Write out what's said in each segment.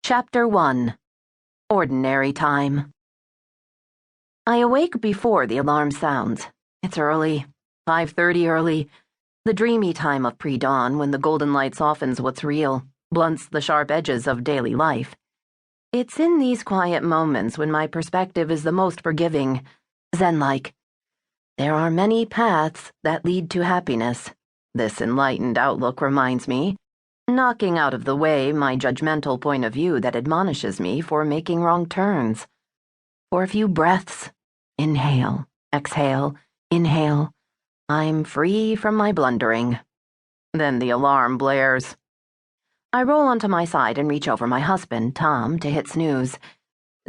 Chapter 1 Ordinary Time. I awake before the alarm sounds. It's early, 5:30 early, the dreamy time of pre-dawn when the golden light softens what's real, blunts the sharp edges of daily life. It's in these quiet moments when my perspective is the most forgiving, zen-like. There are many paths that lead to happiness, this enlightened outlook reminds me, knocking out of the way my judgmental point of view that admonishes me for making wrong turns. For a few breaths, inhale, exhale, inhale, I'm free from my blundering. Then the alarm blares. I roll onto my side and reach over my husband, Tom, to hit snooze.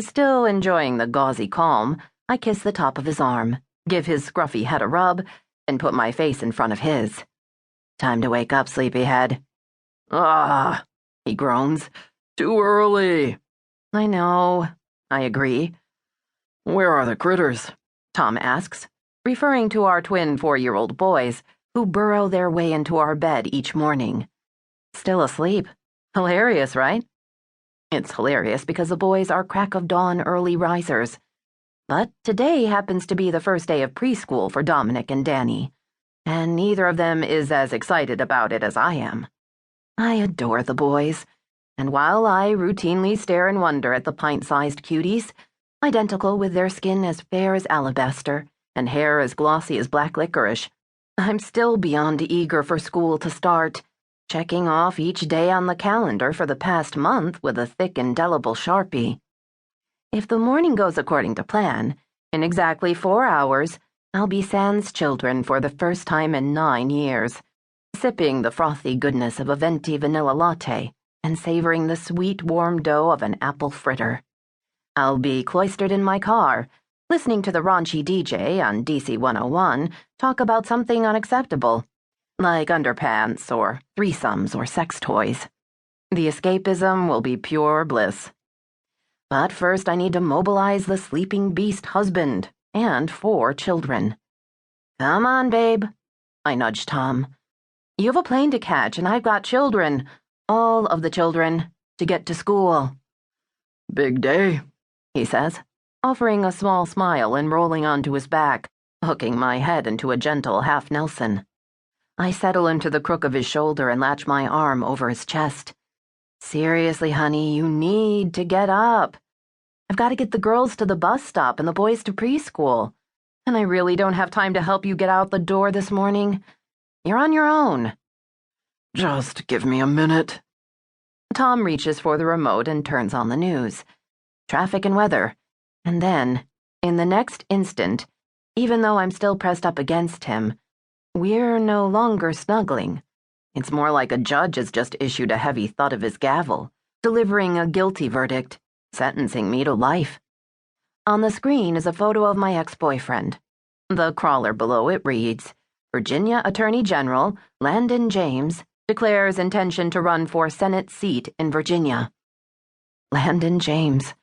Still enjoying the gauzy calm, I kiss the top of his arm, give his scruffy head a rub, and put my face in front of his. Time to wake up, sleepyhead. Ah, he groans. Too early. I know, I agree. Where are the critters? Tom asks, referring to our twin 4-year-old boys who burrow their way into our bed each morning. Still asleep. Hilarious, right? It's hilarious because the boys are crack of dawn early risers. But today happens to be the first day of preschool for Dominic and Danny, and neither of them is as excited about it as I am. I adore the boys, and while I routinely stare in wonder at the pint-sized cuties, identical with their skin as fair as alabaster and hair as glossy as black licorice, I'm still beyond eager for school to start, checking off each day on the calendar for the past month with a thick, indelible Sharpie. If the morning goes according to plan, in exactly 4 hours, I'll be sans children for the first time in 9 years, sipping the frothy goodness of a venti vanilla latte and savoring the sweet, warm dough of an apple fritter. I'll be cloistered in my car, listening to the raunchy DJ on DC 101 talk about something unacceptable, like underpants or threesomes or sex toys. The escapism will be pure bliss. But first I need to mobilize the sleeping beast husband and 4 children. Come on, babe, I nudged Tom. You have a plane to catch, and I've got children, all of the children, to get to school. Big day, he says, offering a small smile and rolling onto his back, hooking my head into a gentle half-Nelson. I settle into the crook of his shoulder and latch my arm over his chest. Seriously, honey, you need to get up. I've got to get the girls to the bus stop and the boys to preschool, and I really don't have time to help you get out the door this morning. You're on your own. Just give me a minute. Tom reaches for the remote and turns on the news. Traffic and weather. And then, in the next instant, even though I'm still pressed up against him, we're no longer snuggling. It's more like a judge has just issued a heavy thud of his gavel, delivering a guilty verdict, sentencing me to life. On the screen is a photo of my ex-boyfriend. The crawler below it reads, Virginia Attorney General Landon James declares intention to run for Senate seat in Virginia. Landon James,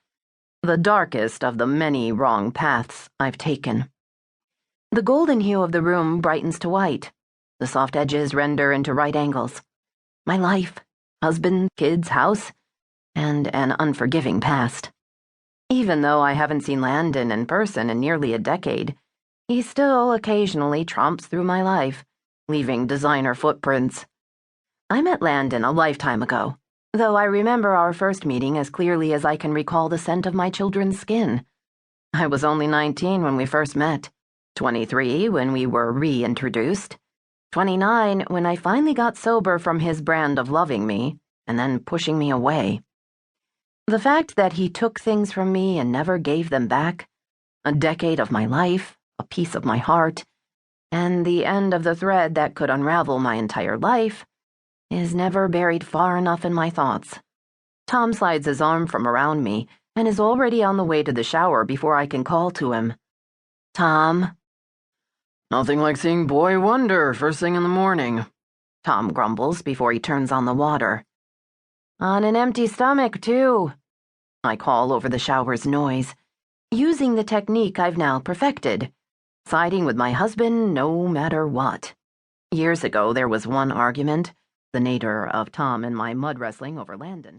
the darkest of the many wrong paths I've taken. The golden hue of the room brightens to white. The soft edges render into right angles. My life, husband, kids, house, and an unforgiving past. Even though I haven't seen Landon in person in nearly a decade, he still occasionally tromps through my life, leaving designer footprints. I met Landon a lifetime ago, though I remember our first meeting as clearly as I can recall the scent of my children's skin. I was only 19 when we first met, 23 when we were reintroduced, 29 when I finally got sober from his brand of loving me and then pushing me away. The fact that he took things from me and never gave them back, a decade of my life, a piece of my heart, and the end of the thread that could unravel my entire life, is never buried far enough in my thoughts. Tom slides his arm from around me and is already on the way to the shower before I can call to him. Tom? Nothing like seeing Boy Wonder first thing in the morning, Tom grumbles before he turns on the water. On an empty stomach, too, I call over the shower's noise, using the technique I've now perfected, siding with my husband no matter what. Years ago, there was one argument, the nadir of Tom and my mud wrestling over Landon.